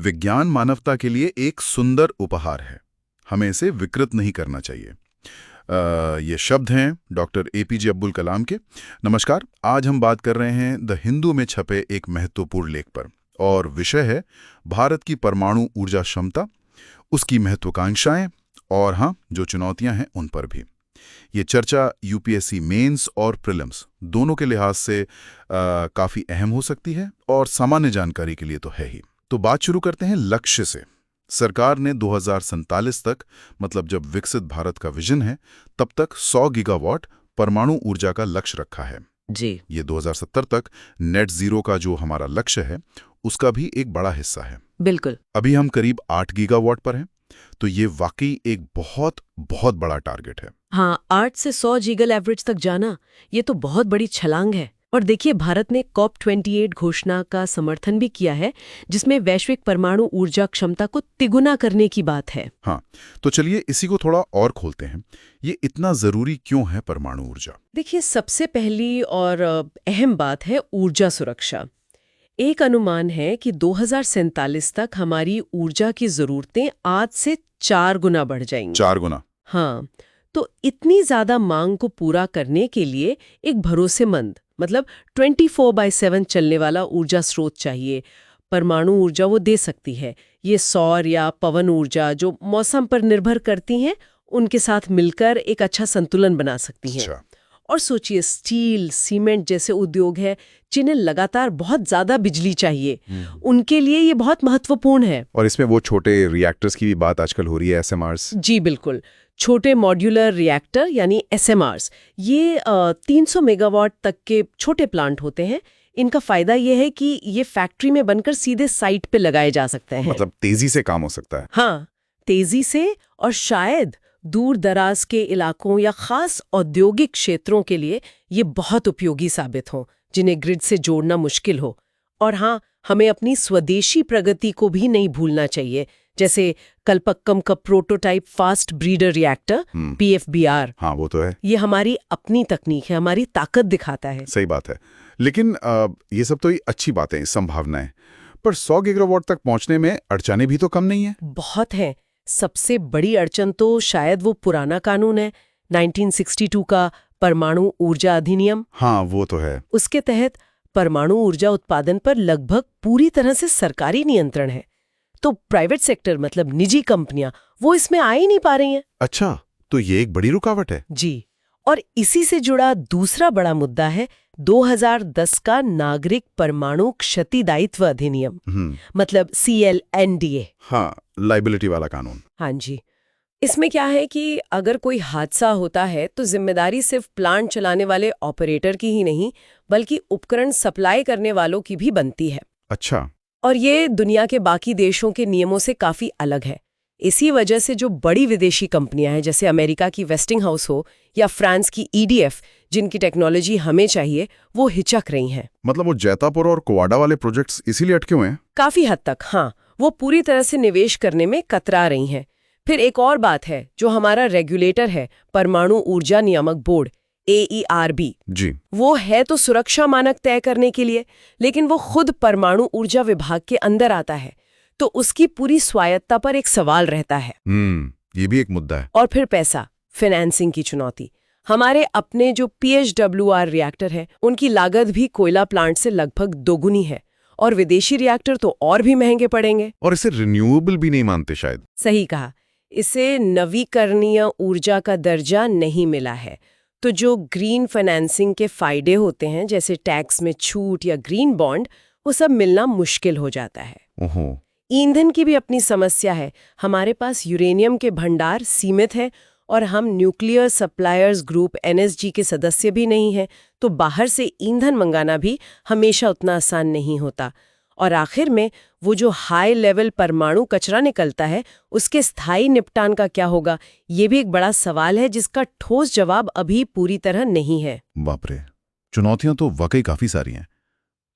विज्ञान मानवता के लिए एक सुंदर उपहार है। हमें इसे विकृत नहीं करना चाहिए। ये शब्द हैं डॉक्टर एपीजे अब्दुल कलाम के। नमस्कार, आज हम बात कर रहे हैं द हिंदू में छपे एक महत्वपूर्ण लेख पर, और विषय है भारत की परमाणु ऊर्जा क्षमता, उसकी महत्वाकांक्षाएं और हाँ, जो चुनौतियां हैं उन पर भी। ये चर्चा यूपीएससी मेंस और प्रीलिम्स दोनों के लिहाज से काफ़ी अहम हो सकती है, और सामान्य जानकारी के लिए तो है ही। तो बात शुरू करते हैं लक्ष्य से। सरकार ने 2047 तक, मतलब जब विकसित भारत का विजन है, तब तक 100 गीगावाट परमाणु ऊर्जा का लक्ष्य रखा है जी। ये 2070 तक नेट जीरो का जो हमारा लक्ष्य है उसका भी एक बड़ा हिस्सा है। बिल्कुल। अभी हम करीब 8 गीगावाट पर हैं, तो ये वाकई एक बहुत बहुत बड़ा टारगेट है। हाँ, 8 से 100 गीगल एवरेज तक जाना, ये तो बहुत बड़ी छलांग है। और देखिए, भारत ने COP28 घोषणा का समर्थन भी किया है, जिसमें वैश्विक परमाणु ऊर्जा क्षमता को तिगुना करने की बात है। हाँ, तो चलिए इसी को थोड़ा और खोलते हैं। ये इतना जरूरी क्यों है परमाणु ऊर्जा? देखिए, सबसे पहली और अहम बात है ऊर्जा सुरक्षा। एक अनुमान है कि 2047 तक हमारी ऊर्जा की जरूरतें आज से 4 गुना बढ़ जाएंगी। 4 गुना? हाँ, तो इतनी ज्यादा मांग को पूरा करने के लिए एक भरोसेमंद, मतलब 24/7 चलने वाला ऊर्जा स्रोत चाहिए। परमाणु ऊर्जा वो दे सकती है। ये सौर या पवन ऊर्जा जो मौसम पर निर्भर करती हैं, उनके साथ मिलकर एक अच्छा संतुलन बना सकती हैं। अच्छा। और सोचिए, स्टील, सीमेंट जैसे उद्योग है जिन्हें लगातार बहुत ज्यादा बिजली चाहिए, उनके लिए ये बहुत महत्वपूर्ण है। और इसमें वो छोटे रिएक्टर्स की भी बात आजकल हो रही है, SMRs। जी बिल्कुल। छोटे मॉड्यूलर रिएक्टर यानी SMRs, ये 300 मेगावाट तक के छोटे प्लांट होते हैं। इनका फायदा ये है कि ये फैक्ट्री में बनकर सीधे साइट पे लगाए जा सकते हैं। मतलब तेजी से काम हो सकता है। हाँ, तेजी से, और शायद दूर दराज के इलाकों या खास औद्योगिक क्षेत्रों के लिए ये बहुत उपयोगी साबित हो, जिन्हें ग्रिड से जोड़ना मुश्किल हो। और हाँ, हमें अपनी स्वदेशी प्रगति को भी नहीं भूलना चाहिए, जैसे कल्पक्कम का prototype fast breeder reactor PFBR। हाँ, वो तो है। ये हमारी अपनी तकनीक है, हमारी ताकत दिखाता है। सही बात है। लेकिन ये सब तो अच्छी बातें, संभावनाएं, पर 100 गीगावाट तक पहुंचने में अड़चनें भी तो कम नहीं है। बहुत है। सबसे बड़ी अड़चन तो शायद वो पुराना कानून है, 1962 का परमाणु ऊर्जा अधिनियम। हाँ, वो तो है। उसके तहत परमाणु ऊर्जा उत्पादन पर लगभग पूरी तरह से सरकारी नियंत्रण है। तो प्राइवेट सेक्टर, मतलब निजी कंपनियां, वो इसमें आ ही नहीं पा रही हैं। अच्छा, तो ये एक बड़ी रुकावट है। जी। और इसी से जुड़ा दूसरा बड़ा मुद्दा है 2010 का नागरिक परमाणु क्षति दायित्व अधिनियम, मतलब CLNDA। हाँ, लाइबिलिटी वाला कानून। हाँ जी। इसमें क्या है कि अगर कोई हादसा होता है तो जिम्मेदारी सिर्फ प्लांट चलाने वाले ऑपरेटर की ही नहीं, बल्कि उपकरण सप्लाई करने वालों की भी बनती है। अच्छा। और ये दुनिया के बाकी देशों के नियमों से काफी अलग है। इसी वजह से जो बड़ी विदेशी कंपनियां हैं, जैसे अमेरिका की वेस्टिंगहाउस हो या फ्रांस की EDF, जिनकी टेक्नोलॉजी हमें चाहिए, वो हिचक रही हैं। मतलब वो जैतापुर और कोवाडा वाले प्रोजेक्ट्स इसीलिए अटके हुए हैं? काफी हद तक हाँ, वो पूरी तरह से निवेश करने में कतरा रही हैं। फिर एक और बात है, जो हमारा रेगुलेटर है, परमाणु ऊर्जा नियामक बोर्ड AERB जी, वो है तो सुरक्षा मानक तय करने के लिए, लेकिन वो खुद परमाणु ऊर्जा विभाग के अंदर आता है, तो उसकी पूरी स्वायत्ता पर एक सवाल रहता है। ये भी एक मुद्दा है। और फिर पैसा, फाइनेंसिंग की चुनौती। हमारे अपने जो PHWR रिएक्टर है, उनकी लागत भी कोयला प्लांट से लगभग दोगुनी है, और विदेशी रिएक्टर तो और भी महंगे पड़ेंगे। और इसे रिन्यूएबल भी नहीं मानते शायद। सही कहा, इसे नवीकरणीय ऊर्जा का दर्जा नहीं मिला है। तो जो ग्रीन फाइनेंसिंग के फायदे होते हैं, जैसे टैक्स में छूट या ग्रीन बॉन्ड, वो सब मिलना मुश्किल हो जाता है। ओहो। ईंधन की भी अपनी समस्या है। हमारे पास यूरेनियम के भंडार सीमित हैं, और हम न्यूक्लियर सप्लायर्स ग्रुप NSG के सदस्य भी नहीं हैं, तो बाहर से ईंधन मंगाना भी हमेशा उतना आसान नहीं होता। और आखिर में वो जो हाई लेवल परमाणु कचरा निकलता है, उसके स्थायी निपटान का क्या होगा, ये भी एक बड़ा सवाल है, जिसका ठोस जवाब अभी पूरी तरह नहीं है। बाप रे, चुनौतियां तो वाकई काफी सारी हैं।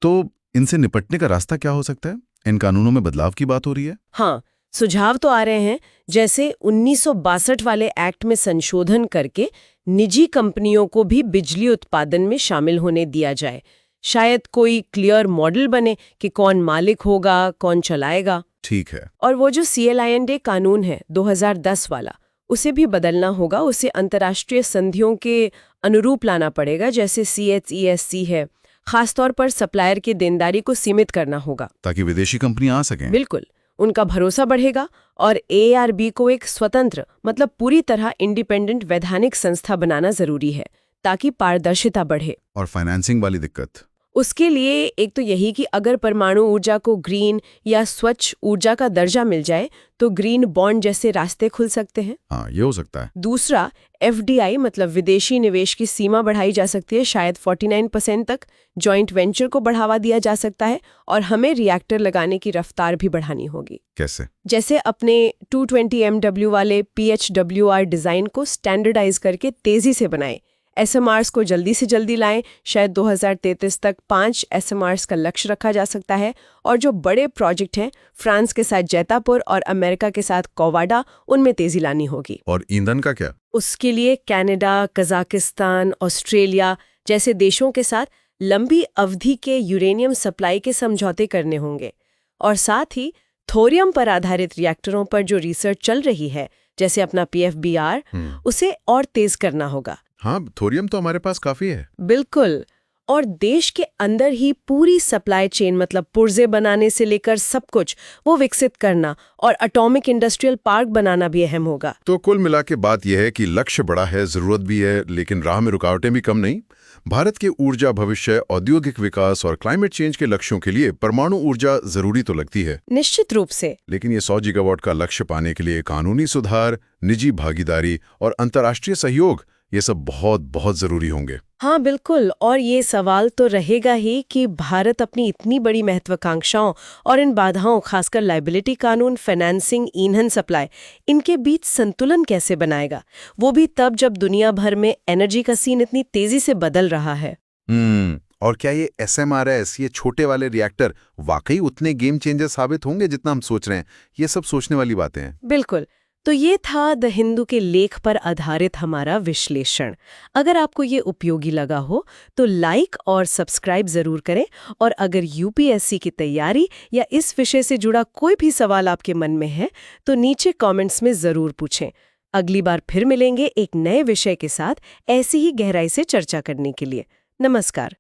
तो इनसे निपटने का रास्ता क्या हो सकता है? इन कानूनों में बदलाव की बात हो रही है। हाँ, सुझाव तो आ रहे हैं, जैसे 1962 वाले एक्ट में संशोधन करके निजी कंपनियों को भी बिजली उत्पादन में शामिल होने दिया जाए। शायद कोई क्लियर मॉडल बने कि कौन मालिक होगा, कौन चलाएगा। ठीक है। और वो जो CLIND कानून है 2010 वाला, उसे भी बदलना होगा। उसे अंतर्राष्ट्रीय संधियों के अनुरूप लाना पड़ेगा, जैसे CHESC है। खासतौर पर सप्लायर की देनदारी को सीमित करना होगा ताकि विदेशी कंपनियां आ सकें। बिल्कुल, उनका भरोसा बढ़ेगा। और ARB को एक स्वतंत्र, मतलब पूरी तरह इंडिपेंडेंट वैधानिक संस्था बनाना जरूरी है, ताकि पारदर्शिता बढ़े। और फाइनेंसिंग वाली दिक्कत? उसके लिए एक तो यही कि अगर परमाणु ऊर्जा को ग्रीन या स्वच्छ ऊर्जा का दर्जा मिल जाए तो ग्रीन बॉन्ड जैसे रास्ते खुल सकते हैं। हाँ, ये हो सकता है। दूसरा, FDI मतलब विदेशी निवेश की सीमा बढ़ाई जा सकती है, शायद 49% तक। जॉइंट वेंचर को बढ़ावा दिया जा सकता है और हमें रिएक्टर लगाने की रफ्तार भी बढ़ानी होगी। कैसे? जैसे अपने 220 MW वाले PHWR डिजाइन को स्टैंडर्डाइज करके तेजी से बनाए। SMRs को जल्दी से जल्दी लाएं। शायद 2033 तक 5 SMRs का लक्ष्य रखा जा सकता है। और जो बड़े प्रोजेक्ट हैं, फ्रांस के साथ जैतापुर और अमेरिका के साथ कोवाडा, उनमें तेजी लानी होगी। और ईंधन का क्या? उसके लिए कनाडा, कजाकिस्तान, ऑस्ट्रेलिया जैसे देशों के साथ लंबी अवधि के यूरेनियम सप्लाई के समझौते करने होंगे। और साथ ही थोरियम पर आधारित रिएक्टरों पर जो रिसर्च चल रही है, जैसे अपना PFBR, उसे और तेज करना होगा। हाँ, थोरियम तो हमारे पास काफी है। बिल्कुल। और देश के अंदर ही पूरी सप्लाई चेन, मतलब पुर्जे बनाने से लेकर सब कुछ, वो विकसित करना और एटॉमिक इंडस्ट्रियल पार्क बनाना भी अहम होगा। तो कुल मिला के बात यह है कि लक्ष्य बड़ा है, जरूरत भी है, लेकिन राह में रुकावटें भी कम नहीं। भारत के ऊर्जा भविष्य, औद्योगिक विकास और क्लाइमेट चेंज के लक्ष्यों के लिए परमाणु ऊर्जा जरूरी तो लगती है, निश्चित रूप से। लेकिन ये 100 गीगावाट का लक्ष्य पाने के लिए कानूनी सुधार, निजी भागीदारी और अंतर्राष्ट्रीय सहयोग, ये सब बहुत बहुत जरूरी होंगे। हाँ बिल्कुल। और ये सवाल तो रहेगा ही कि भारत अपनी इतनी बड़ी महत्वाकांक्षाओं और इन बाधाओं, खासकर लायबिलिटी कानून, फाइनेंसिंग, ईंधन सप्लाई, इनके बीच संतुलन कैसे बनाएगा, वो भी तब जब दुनिया भर में एनर्जी का सीन इतनी तेजी से बदल रहा है। और क्या ये SMRs, ये छोटे वाले रिएक्टर, वाकई उतने गेम चेंजर साबित होंगे जितना हम सोच रहे हैं? ये सब सोचने वाली बातें हैं। बिल्कुल। तो ये था द हिंदू के लेख पर आधारित हमारा विश्लेषण। अगर आपको ये उपयोगी लगा हो तो लाइक और सब्सक्राइब जरूर करें। और अगर UPSC की तैयारी या इस विषय से जुड़ा कोई भी सवाल आपके मन में है तो नीचे कमेंट्स में जरूर पूछें। अगली बार फिर मिलेंगे एक नए विषय के साथ, ऐसी ही गहराई से चर्चा करने के लिए। नमस्कार।